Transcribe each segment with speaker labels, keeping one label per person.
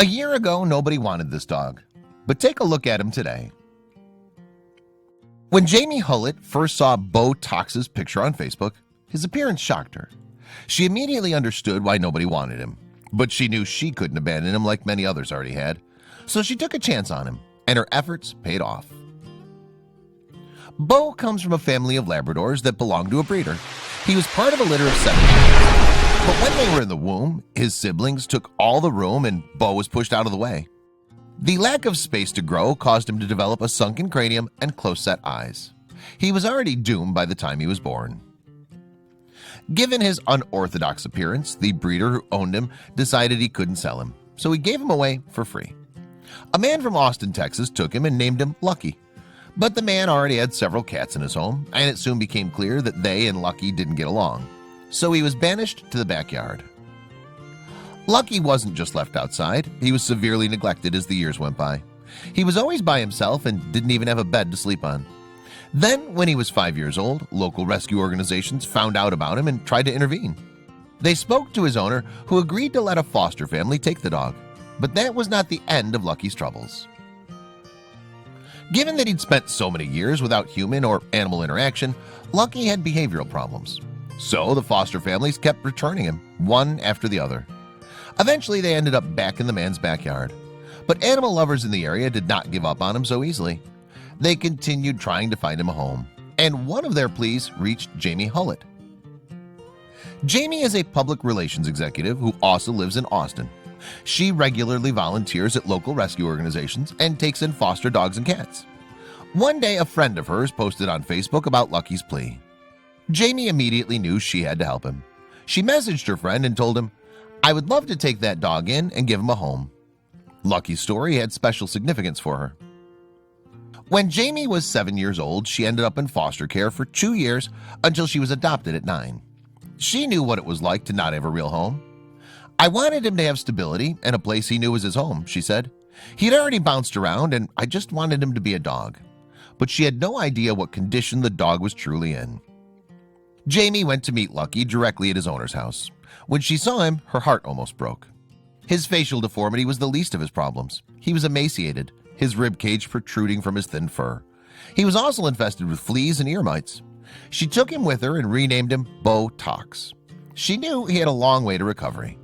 Speaker 1: A year ago, nobody wanted this dog, but take a look at him today. When Jamie Hullett first saw Botox's picture on Facebook, his appearance shocked her. She immediately understood why nobody wanted him, but she knew she couldn't abandon him like many others already had, so she took a chance on him, and her efforts paid off. Bo comes from a family of Labradors that belonged to a breeder. He was part of a litter of 7 dogs, but when they were in the womb, his siblings took all the room and Bo was pushed out of the way. The lack of space to grow caused him to develop a sunken cranium and close-set eyes. He was already doomed by the time he was born. Given his unorthodox appearance, the breeder who owned him decided he couldn't sell him, so he gave him away for free. A man from Austin, Texas took him and named him Lucky. But the man already had several cats in his home, and it soon became clear that they and Lucky didn't get along. So he was banished to the backyard. Lucky wasn't just left outside, he was severely neglected as the years went by. He was always by himself and didn't even have a bed to sleep on. Then, when he was 5 years old, local rescue organizations found out about him and tried to intervene. They spoke to his owner, who agreed to let a foster family take the dog. But that was not the end of Lucky's troubles. Given that he'd spent so many years without human or animal interaction, Lucky had behavioral problems. So the foster families kept returning him, one after the other. Eventually, they ended up back in the man's backyard. But animal lovers in the area did not give up on him so easily. They continued trying to find him a home, and one of their pleas reached Jamie Hullett. Jamie is a public relations executive who also lives in Austin. She regularly volunteers at local rescue organizations and takes in foster dogs and cats. One day, a friend of hers posted on Facebook about Lucky's plea. Jamie immediately knew she had to help him. She messaged her friend and told him, "I would love to take that dog in and give him a home." Lucky's story had special significance for her. When Jamie was 7 years old, she ended up in foster care for 2 years until she was adopted at 9. She knew what it was like to not have a real home. "I wanted him to have stability and a place he knew was his home," she said. "He'd already bounced around and I just wanted him to be a dog." But she had no idea what condition the dog was truly in. Jamie went to meet Lucky directly at his owner's house. When she saw him, her heart almost broke. His facial deformity was the least of his problems. He was emaciated, his rib cage protruding from his thin fur. He was also infested with fleas and ear mites. She took him with her and renamed him Botox. She knew he had a long way to recovery.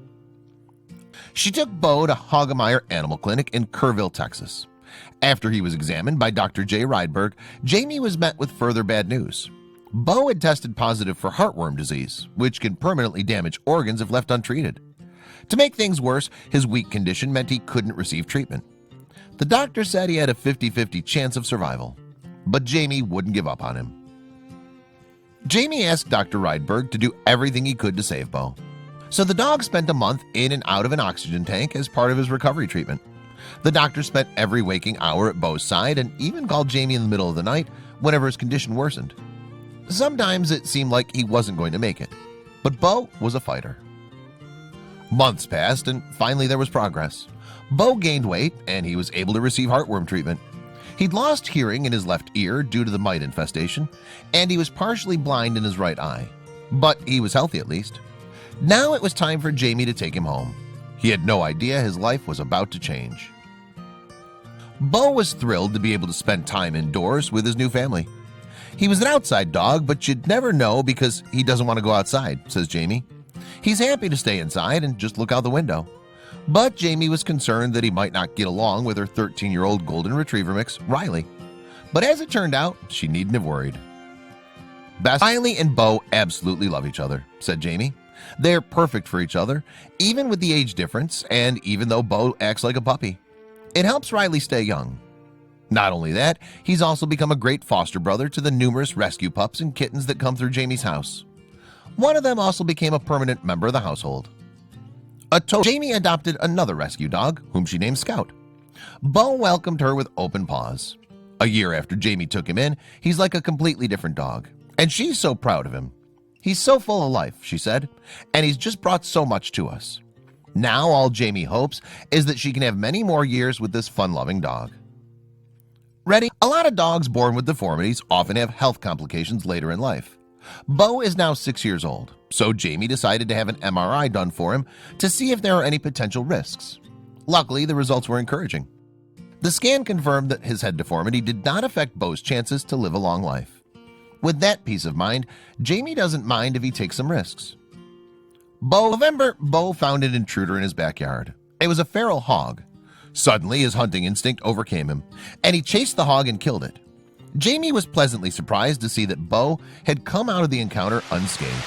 Speaker 1: She took Bo to Hagemeyer Animal Clinic in Kerrville, Texas. After he was examined by Dr. Jay Rydberg, Jamie was met with further bad news. Bo had tested positive for heartworm disease, which can permanently damage organs if left untreated. To make things worse, his weak condition meant he couldn't receive treatment. The doctor said he had a 50-50 chance of survival, but Jamie wouldn't give up on him. Jamie asked Dr. Rydberg to do everything he could to save Bo. So the dog spent a month in and out of an oxygen tank as part of his recovery treatment. The doctor spent every waking hour at Bo's side and even called Jamie in the middle of the night whenever his condition worsened. Sometimes it seemed like he wasn't going to make it, but Bo was a fighter. Months passed and finally there was progress. Bo gained weight and he was able to receive heartworm treatment. He'd lost hearing in his left ear due to the mite infestation, and he was partially blind in his right eye. But he was healthy at least. Now it was time for Jamie to take him home. He had no idea his life was about to change. Bo was thrilled to be able to spend time indoors with his new family. He was an outside dog, but you'd never know because he doesn't want to go outside, says Jamie. He's happy to stay inside and just look out the window. But Jamie was concerned that he might not get along with her 13-year-old golden retriever mix, Riley. But as it turned out, she needn't have worried. Riley and Bo absolutely love each other, said Jamie. They're perfect for each other, even with the age difference, and even though Bo acts like a puppy. It helps Riley stay young. Not only that, he's also become a great foster brother to the numerous rescue pups and kittens that come through Jamie's house. One of them also became a permanent member of the household. Jamie adopted another rescue dog, whom she named Scout. Bo welcomed her with open paws. A year after Jamie took him in, he's like a completely different dog, and she's so proud of him. He's so full of life, she said, and he's just brought so much to us. Now all Jamie hopes is that she can have many more years with this fun-loving dog. Ready? A lot of dogs born with deformities often have health complications later in life. Bo is now 6 years old, so Jamie decided to have an MRI done for him to see if there are any potential risks. Luckily, the results were encouraging. The scan confirmed that his head deformity did not affect Bo's chances to live a long life. With that peace of mind, Jamie doesn't mind if he takes some risks. November, Bo found an intruder in his backyard. It was a feral hog. Suddenly, his hunting instinct overcame him, and he chased the hog and killed it. Jamie was pleasantly surprised to see that Bo had come out of the encounter unscathed.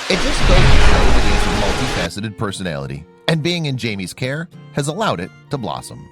Speaker 1: It just goes to show that he has a multifaceted personality, and being in Jamie's care has allowed it to blossom.